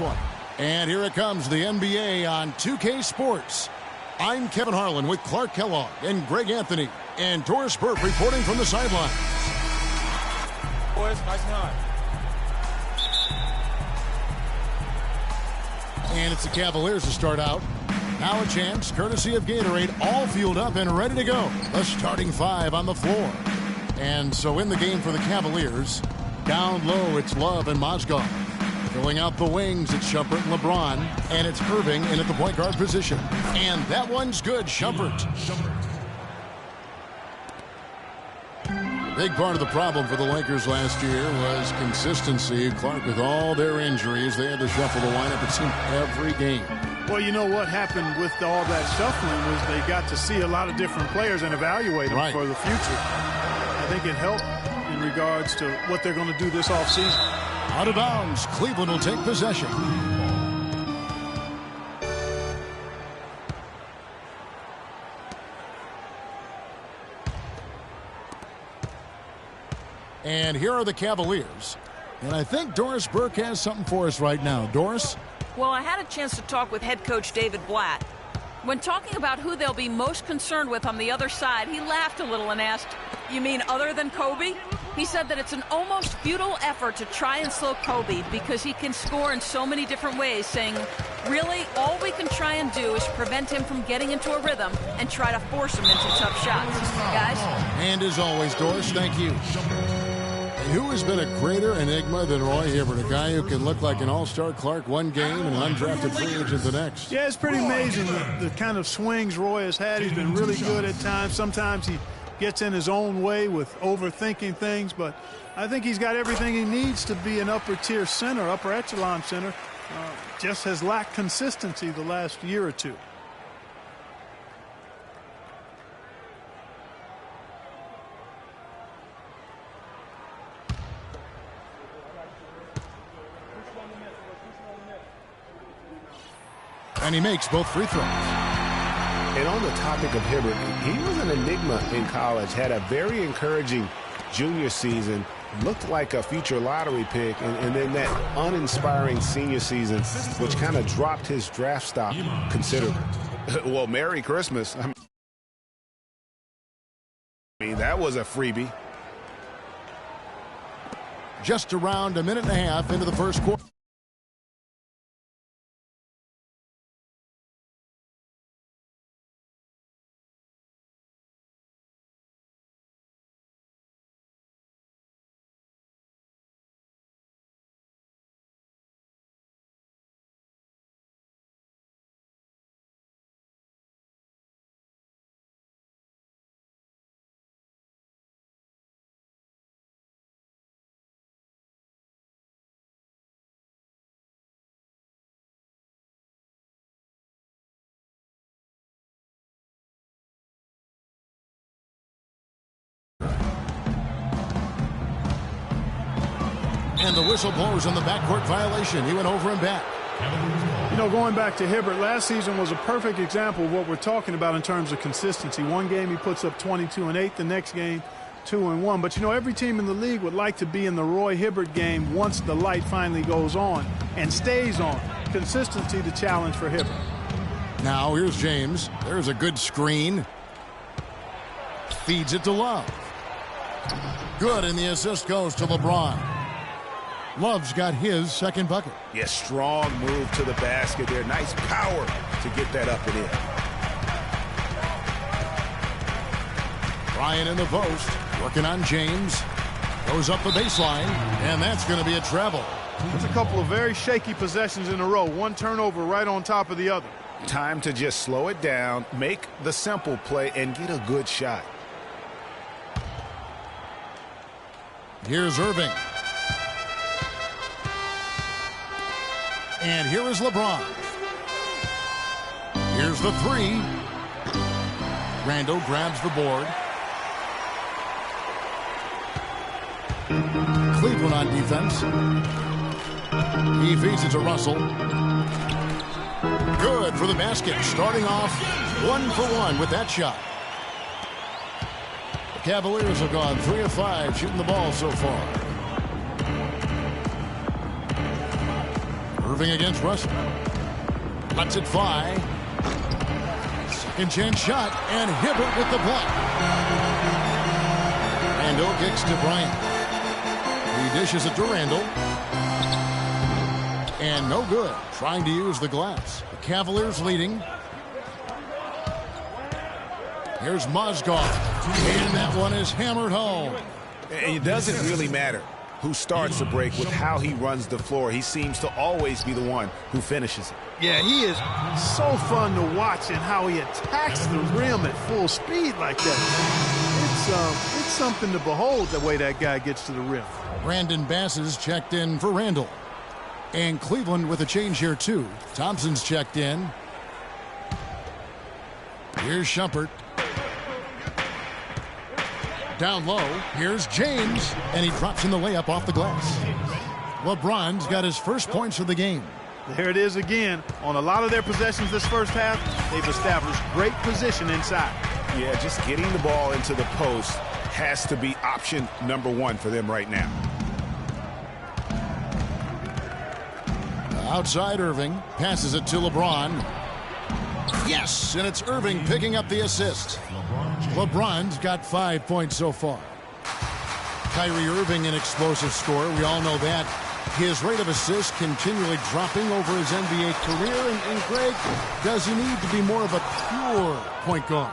one. And here it comes, the NBA on 2K Sports. I'm Kevin Harlan with Clark Kellogg and Greg Anthony. And Doris Burke reporting from the sidelines. Boys, nice and high. And it's the Cavaliers to start out. Now a chance, courtesy of Gatorade, all fueled up and ready to go. The starting five on the floor. And so in the game for the Cavaliers, down low, it's Love and Mozgov. Filling out the wings, it's Shumpert and LeBron. And it's Irving in at the point guard position. And that one's good, Shumpert. Big part of the problem for the Lakers last year was consistency. Clark, with all their injuries, they had to shuffle the lineup, it seemed, every game. Well, you know what happened with all that shuffling was they got to see a lot of different players and evaluate them for the future. I think it helped in regards to what they're going to do this offseason. Out of bounds, Cleveland will take possession. And here are the Cavaliers. And I think Doris Burke has something for us right now. Doris? Well, I had a chance to talk with head coach David Blatt. When talking about who they'll be most concerned with on the other side, he laughed a little and asked, "You mean other than Kobe?" He said that it's an almost futile effort to try and slow Kobe because he can score in so many different ways, saying, really, all we can try and do is prevent him from getting into a rhythm and try to force him into tough shots. Guys? And as always, Doris, thank you. And who has been a greater enigma than Roy Hibbert, a guy who can look like an all-star Clark one game and an undrafted free agent the next? Yeah, it's pretty amazing the kind of swings Roy has had. He's been really good at times. Sometimes he gets in his own way with overthinking things, but I think he's got everything he needs to be an upper-tier center, upper echelon center. Just has lacked consistency the last year or two. And he makes both free throws. And on the topic of Hibbert, he was an enigma in college, had a very encouraging junior season, looked like a future lottery pick, and then that uninspiring senior season, which kind of dropped his draft stock considerably. Well, Merry Christmas. I mean, that was a freebie. Just around a minute and a half into the first quarter. And the whistle blows on the backcourt violation. He went over and back. You know, going back to Hibbert, last season was a perfect example of what we're talking about in terms of consistency. One game he puts up 22 and 8, the next game 2 and 1. But, you know, every team in the league would like to be in the Roy Hibbert game once the light finally goes on and stays on. Consistency, the challenge for Hibbert. Now here's James. There's a good screen. Feeds it to Love. Good, and the assist goes to LeBron. Love's got his second bucket. Yeah, strong move to the basket there. Nice power to get that up and in. Bryant in the post, working on James. Goes up the baseline, and that's going to be a travel. That's a couple of very shaky possessions in a row. One turnover right on top of the other. Time to just slow it down, make the simple play, and get a good shot. Here's Irving. And here is LeBron. Here's the three. Randall grabs the board. Cleveland on defense. He feeds it to Russell. Good for the basket. Starting off 1 for 1 with that shot. The Cavaliers have gone 3 of 5 shooting the ball so far. Irving against Russell. Lets it fly. Second chance shot, and Hibbert with the block. Randall kicks to Bryant. He dishes it to Randall. And no good. Trying to use the glass. The Cavaliers leading. Here's Mozgov. And that one is hammered home. And it doesn't really matter who starts the break with how he runs the floor. He seems to always be the one who finishes it. Yeah, he is so fun to watch and how he attacks the rim at full speed like that. It's something to behold the way that guy gets to the rim. Brandon Bass is checked in for Randall. And Cleveland with a change here too. Thompson's checked in. Here's Shumpert. Down low, here's James, and he drops in the layup off the glass. LeBron's got his first points of the game. There it is again. On a lot of their possessions this first half, they've established great position inside. Yeah, just getting the ball into the post has to be option number one for them right now. Outside Irving, passes it to LeBron. Yes, and it's Irving picking up the assist. LeBron's got 5 points so far. Kyrie Irving, an explosive scorer. We all know that. His rate of assists continually dropping over his NBA career. And Greg, does he need to be more of a pure point guard?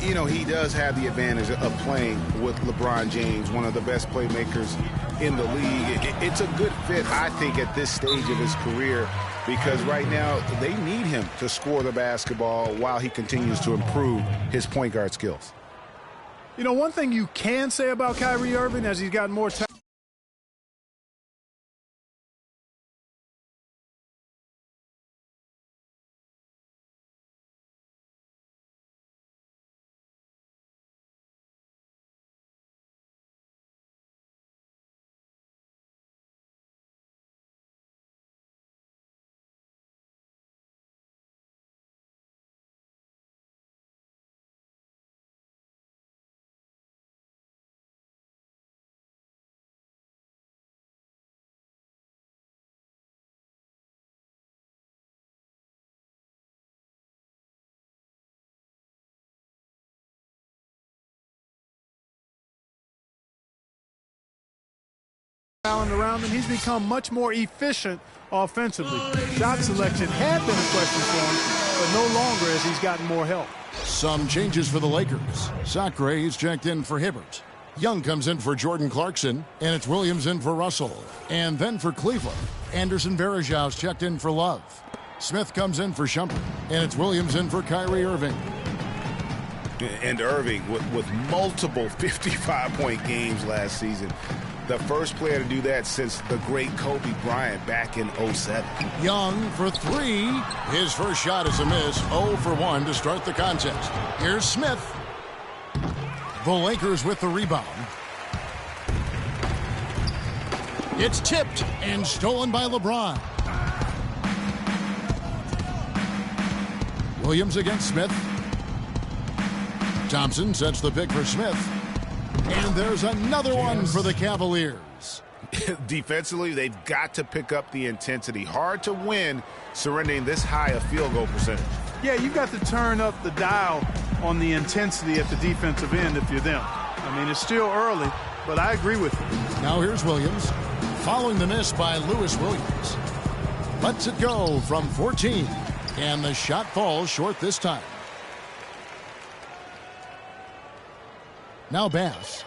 You know, he does have the advantage of playing with LeBron James, one of the best playmakers in the league. It's a good fit, I think, at this stage of his career, because right now they need him to score the basketball while he continues to improve his point guard skills. You know, one thing you can say about Kyrie Irving as he's gotten more time. Around him, he's become much more efficient offensively. Shot selection had been a question for him, but no longer as he's gotten more help. Some changes for the Lakers. Sacre is checked in for Hibbert. Young comes in for Jordan Clarkson, and it's Williams in for Russell. And then for Cleveland, Anderson Varejão's checked in for Love. Smith comes in for Shumpert, and it's Williams in for Kyrie Irving. And Irving with multiple 55-point games last season. The first player to do that since the great Kobe Bryant back in 07. Young for three. His first shot is a miss. 0 for 1 to start the contest. Here's Smith. The Lakers with the rebound. It's tipped and stolen by LeBron. Williams against Smith. Thompson sets the pick for Smith. And there's another one for the Cavaliers. Defensively, they've got to pick up the intensity. Hard to win surrendering this high a field goal percentage. Yeah, you've got to turn up the dial on the intensity at the defensive end if you're them. I mean, it's still early, but I agree with you. Now here's Williams. Following the miss by Lewis Williams. Lets it go from 14. And the shot falls short this time. Now Bass.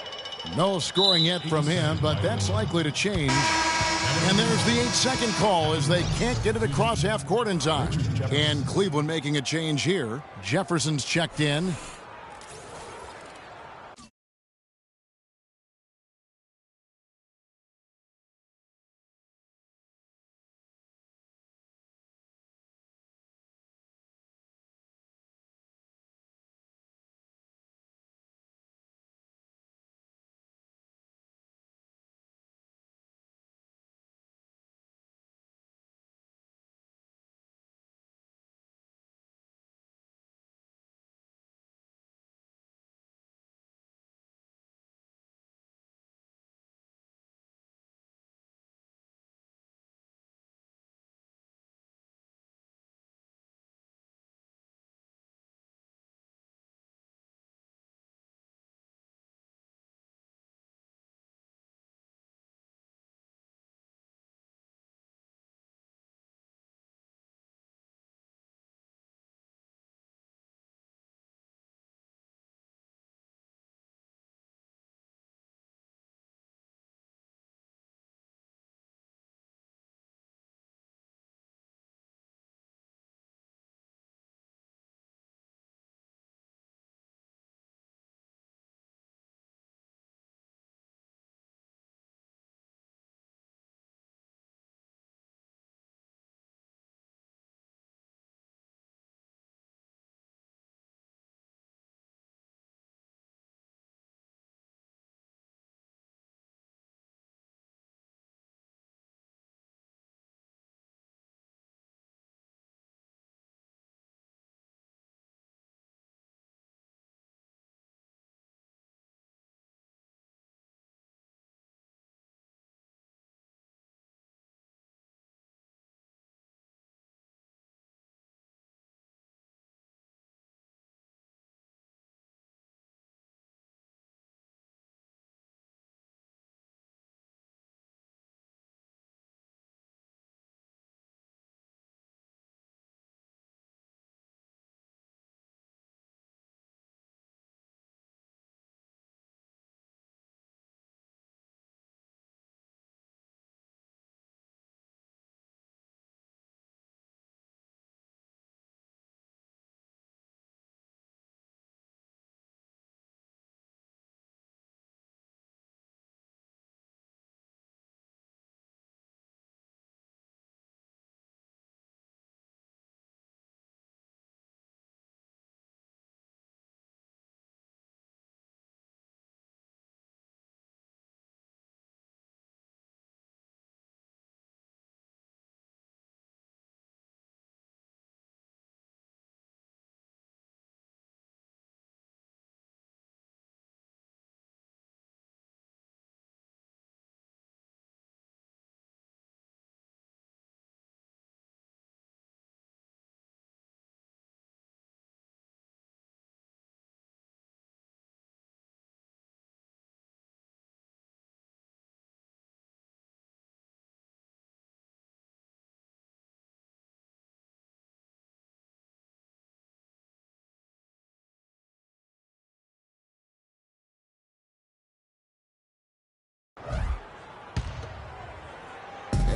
No scoring yet from him, but that's likely to change. And there's the 8-second call as they can't get it across half court in time. And Cleveland making a change here. Jefferson's checked in.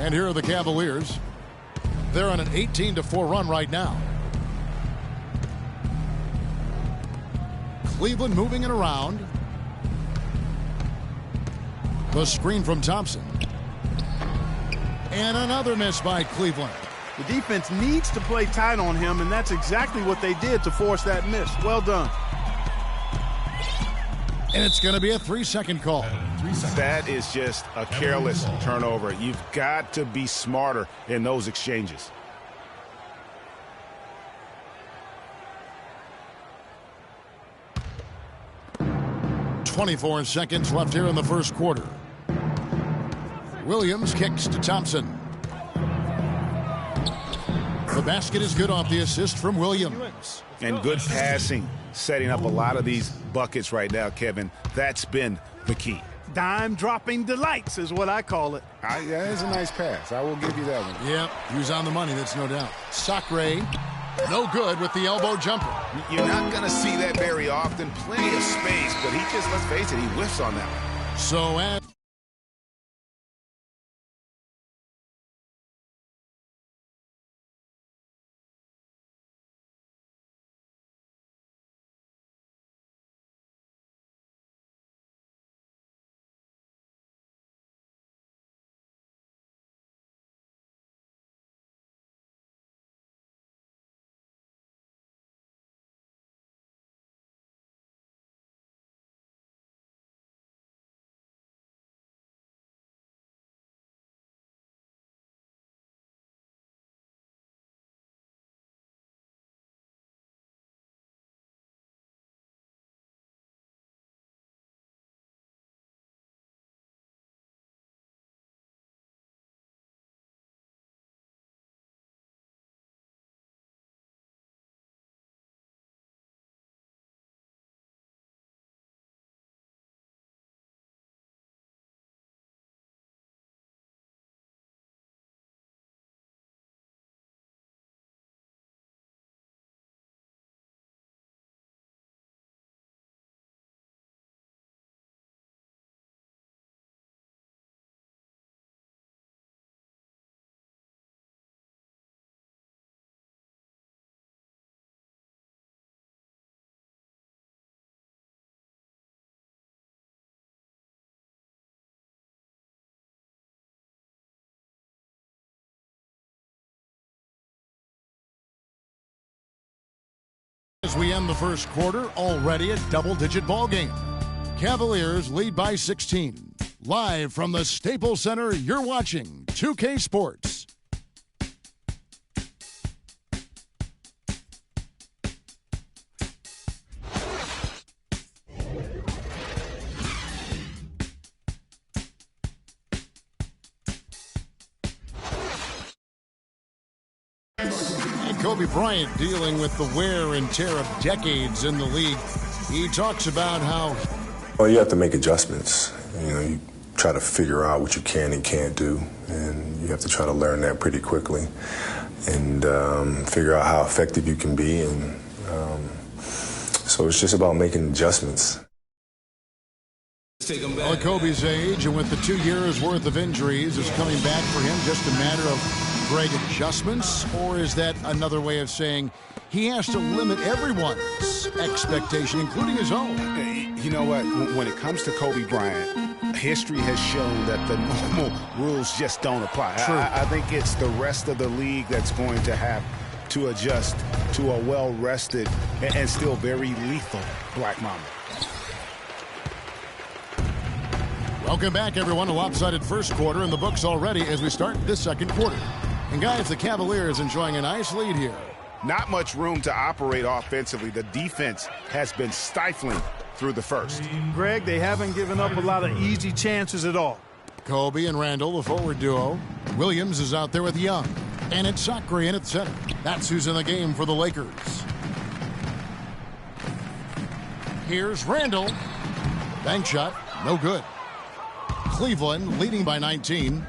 And here are the Cavaliers. They're on an 18-4 run right now. Cleveland moving it around. The screen from Thompson. And another miss by Cleveland. The defense needs to play tight on him, and that's exactly what they did to force that miss. Well done. And it's going to be a 3-second call. That is just a careless turnover. You've got to be smarter in those exchanges. .24 seconds left here in the first quarter. Williams kicks to Thompson. The basket is good off the assist from Williams. And good passing, setting up a lot of these buckets right now, Kevin. That's been the key. Dime-dropping delights is what I call it. That is a nice pass. I will give you that one. Yeah, he was on the money, that's no doubt. Sacre, no good with the elbow jumper. You're not going to see that very often. Plenty of space, but he just, let's face it, he whiffs on that one. So as we end the first quarter, already a double-digit ball game. Cavaliers lead by 16. Live from the Staples Center, you're watching 2K Sports. Kobe Bryant dealing with the wear and tear of decades in the league. He talks about how... Well, you have to make adjustments. You try to figure out what you can and can't do, and you have to try to learn that pretty quickly and figure out how effective you can be. And so it's just about making adjustments. Well, at Kobe's age, and with the 2 years' worth of injuries, is coming back for him just a matter of great adjustments, or is that another way of saying he has to limit everyone's expectation, including his own? You know what? When it comes to Kobe Bryant, history has shown that the normal rules just don't apply. I think it's the rest of the league that's going to have to adjust to a well-rested and still very lethal Black Mamba. Welcome back, everyone. A lopsided first quarter in the books already as we start this second quarter. And guys, the Cavaliers enjoying a nice lead here. Not much room to operate offensively. The defense has been stifling through the first. Greg, they haven't given up a lot of easy chances at all. Kobe and Randall, the forward duo. Williams is out there with Young. And it's Sacre in at center. That's who's in the game for the Lakers. Here's Randall. Bank shot, no good. Cleveland leading by 19.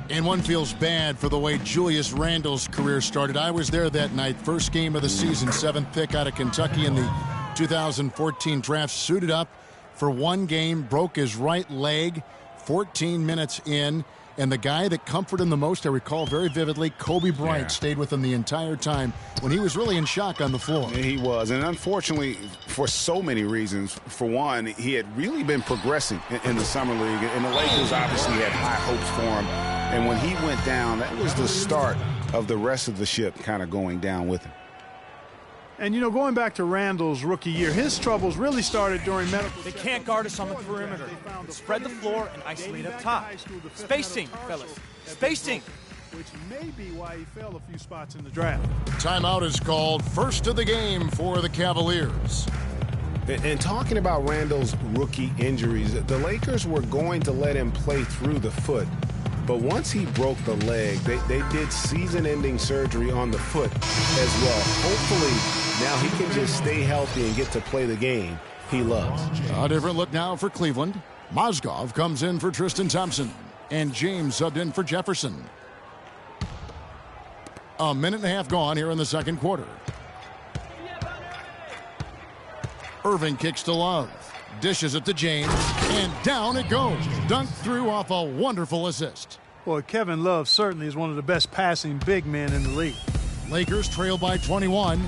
And one feels bad for the way Julius Randle's career started. I was there that night. First game of the season, 7th pick out of Kentucky in the 2014 draft. Suited up for one game, broke his right leg 14 minutes in. And the guy that comforted him the most, I recall very vividly, Kobe Bryant stayed with him the entire time when he was really in shock on the floor. He was, and unfortunately, for so many reasons. For one, he had really been progressing in the summer league, and the Lakers obviously had high hopes for him. And when he went down, that was the start of the rest of the ship kind of going down with him. And, you know, going back to Randall's rookie year, his troubles really started during medical. They can't guard us on the perimeter. Spread the floor and isolate up top. Spacing, fellas. Spacing. Which may be why he fell a few spots in the draft. Timeout is called. First of the game for the Cavaliers. And talking about Randall's rookie injuries, the Lakers were going to let him play through the foot. But once he broke the leg, they did season-ending surgery on the foot as well. Hopefully, now he can just stay healthy and get to play the game he loves. A different look now for Cleveland. Mozgov comes in for Tristan Thompson, and James subbed in for Jefferson. A minute and a half gone here in the second quarter. Irving kicks to Love. Dishes it to James, and down it goes. Dunked through off a wonderful assist. Boy, Kevin Love certainly is one of the best passing big men in the league. Lakers trail by 21.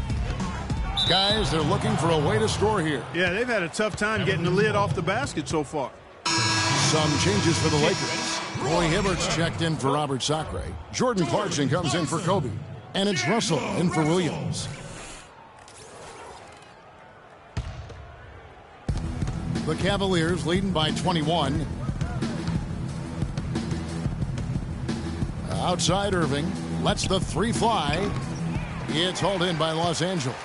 Guys, they're looking for a way to score here. Yeah, they've had a tough time getting the lid off the basket so far. Some changes for the Lakers. Roy Hibbert's checked in for Robert Sacre. Jordan Clarkson comes in for Kobe. And it's Russell in for Williams. The Cavaliers leading by 21. Outside Irving lets the three fly. It's hauled in by Los Angeles.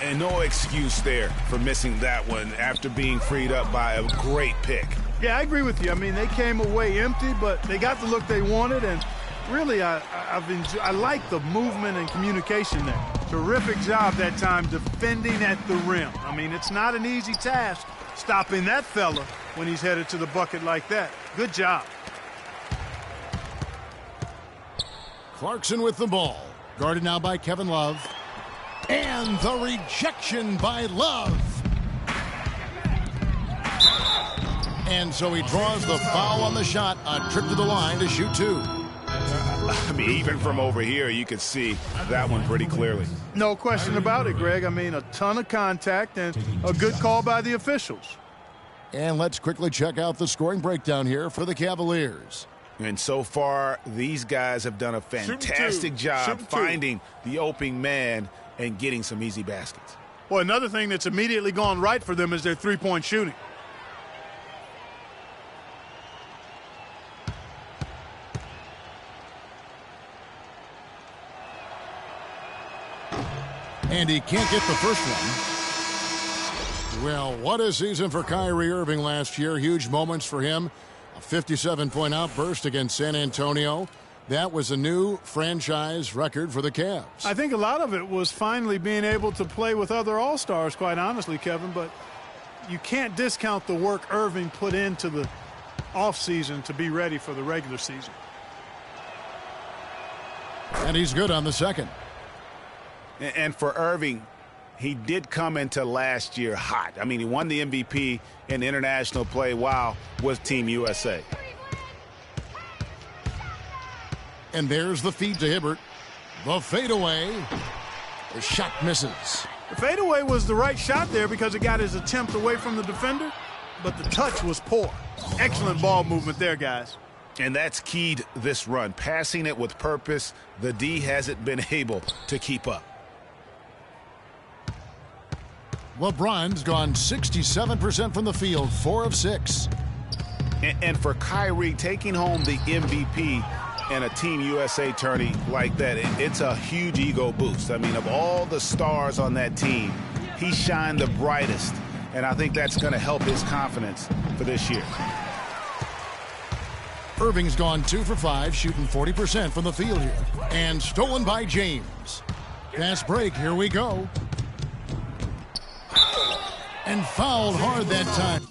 And no excuse there for missing that one after being freed up by a great pick. Yeah, I agree with you. I mean, they came away empty, but they got the look they wanted, and really, I like the movement and communication there. Terrific job that time defending at the rim. I mean, it's not an easy task stopping that fella when he's headed to the bucket like that. Good job. Clarkson with the ball. Guarded now by Kevin Love. And the rejection by Love. And so he draws the foul on the shot. A trip to the line to shoot two. I mean, even from over here, you could see that one pretty clearly. No question about it, Greg. I mean, a ton of contact and a good call by the officials. And let's quickly check out the scoring breakdown here for the Cavaliers. And so far, these guys have done a fantastic job finding the open man and getting some easy baskets. Well, another thing that's immediately gone right for them is their three-point shooting. And he can't get the first one. Well, what a season for Kyrie Irving last year. Huge moments for him. A 57-point outburst against San Antonio. That was a new franchise record for the Cavs. I think a lot of it was finally being able to play with other All-Stars, quite honestly, Kevin. But you can't discount the work Irving put into the offseason to be ready for the regular season. And he's good on the second. And for Irving, he did come into last year hot. I mean, he won the MVP in international play while with Team USA. And there's the feed to Hibbert. The fadeaway. The shot misses. The fadeaway was the right shot there because it got his attempt away from the defender, but the touch was poor. Excellent ball movement there, guys. And that's keyed this run. Passing it with purpose, the D hasn't been able to keep up. LeBron's gone 67% from the field, 4 of 6. And for Kyrie, taking home the MVP and a Team USA tourney like that, it's a huge ego boost. I mean, of all the stars on that team, he shined the brightest. And I think that's going to help his confidence for this year. Irving's gone 2 for 5, shooting 40% from the field here. And stolen by James. Fast break, here we go. And fouled hard that time.